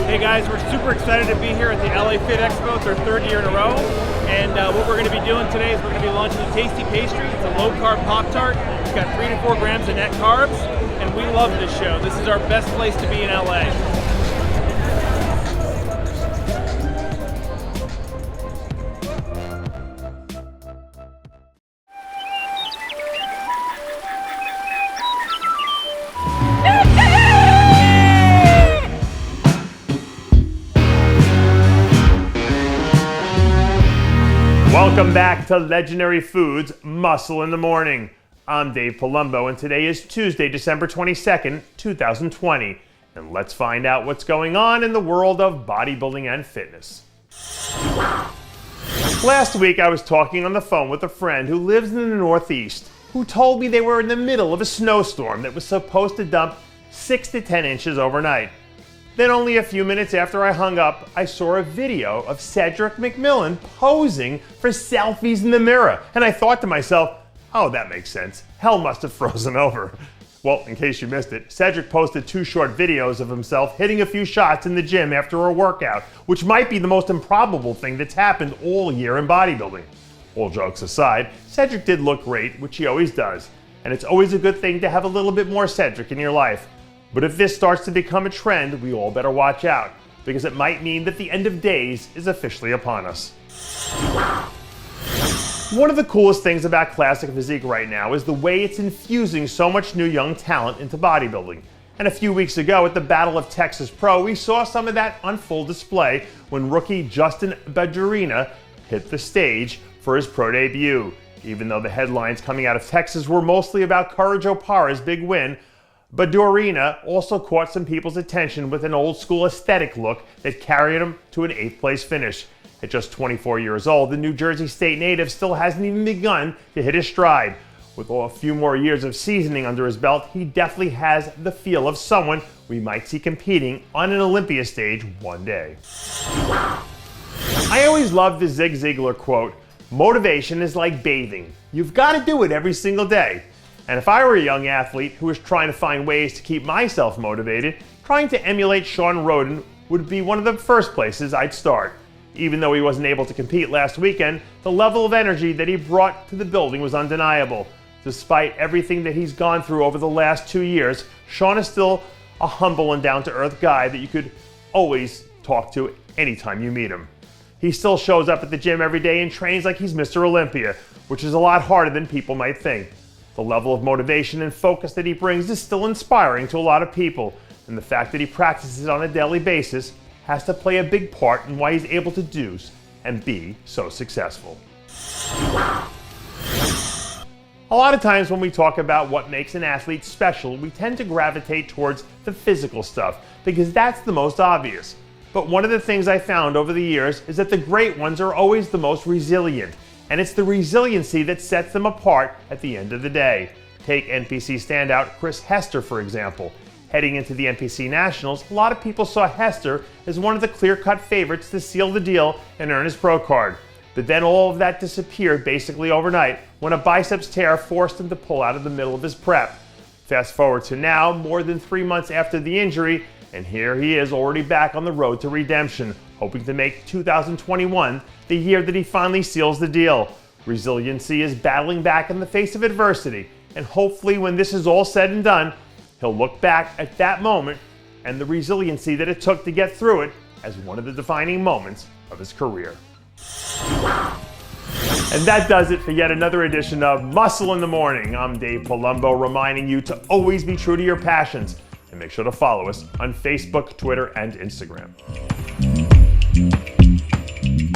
Hey guys, we're super excited to be here at the LA Fit Expo. It's our third year in a row. And what we're going to be doing today is we're going to be launching a tasty pastry. It's a low-carb Pop-Tart. It's got 3 to 4 grams of net carbs. And we love this show. This is our best place to be in LA. Welcome back to Legendary Foods Muscle in the Morning. I'm Dave Palumbo, and today is Tuesday, December 22nd, 2020. And let's find out what's going on in the world of bodybuilding and fitness. Last week, I was talking on the phone with a friend who lives in the Northeast, who told me they were in the middle of a snowstorm that was supposed to dump 6 to 10 inches overnight. Then only a few minutes after I hung up, I saw a video of Cedric McMillan posing for selfies in the mirror. And I thought to myself, oh, that makes sense. Hell must have frozen over. Well, in case you missed it, Cedric posted 2 short videos of himself hitting a few shots in the gym after a workout, which might be the most improbable thing that's happened all year in bodybuilding. All jokes aside, Cedric did look great, which he always does. And it's always a good thing to have a little bit more Cedric in your life. But if this starts to become a trend, we all better watch out, because it might mean that the end of days is officially upon us. One of the coolest things about Classic Physique right now is the way it's infusing so much new young talent into bodybuilding. And a few weeks ago at the Battle of Texas Pro, we saw some of that on full display when rookie Justin Dorina hit the stage for his pro debut. Even though the headlines coming out of Texas were mostly about Courage O'Para's big win, but Dorina also caught some people's attention with an old school aesthetic look that carried him to an 8th place finish. At just 24 years old, the New Jersey State native still hasn't even begun to hit his stride. With a few more years of seasoning under his belt, he definitely has the feel of someone we might see competing on an Olympia stage one day. I always loved the Zig Ziglar quote, "Motivation is like bathing. You've got to do it every single day." And if I were a young athlete who was trying to find ways to keep myself motivated, trying to emulate Shawn Rhoden would be one of the first places I'd start. Even though he wasn't able to compete last weekend, the level of energy that he brought to the building was undeniable. Despite everything that he's gone through over the last 2 years, Shawn is still a humble and down-to-earth guy that you could always talk to anytime you meet him. He still shows up at the gym every day and trains like he's Mr. Olympia, which is a lot harder than people might think. The level of motivation and focus that he brings is still inspiring to a lot of people, and the fact that he practices on a daily basis has to play a big part in why he's able to do and be so successful. A lot of times when we talk about what makes an athlete special, we tend to gravitate towards the physical stuff because that's the most obvious. But one of the things I found over the years is that the great ones are always the most resilient. And it's the resiliency that sets them apart at the end of the day. Take NPC standout Hester, for example. Heading into the NPC Nationals, a lot of people saw Hester as one of the clear-cut favorites to seal the deal and earn his pro card. But then all of that disappeared basically overnight when a biceps tear forced him to pull out of the middle of his prep. Fast forward to now, more than 3 months after the injury, and here he is already back on the road to redemption, hoping to make 2021 the year that he finally seals the deal. Resiliency is battling back in the face of adversity, and hopefully when this is all said and done, he'll look back at that moment and the resiliency that it took to get through it as one of the defining moments of his career. And that does it for yet another edition of Muscle in the Morning. I'm Dave Palumbo, reminding you to always be true to your passions, and make sure to follow us on Facebook, Twitter, and Instagram.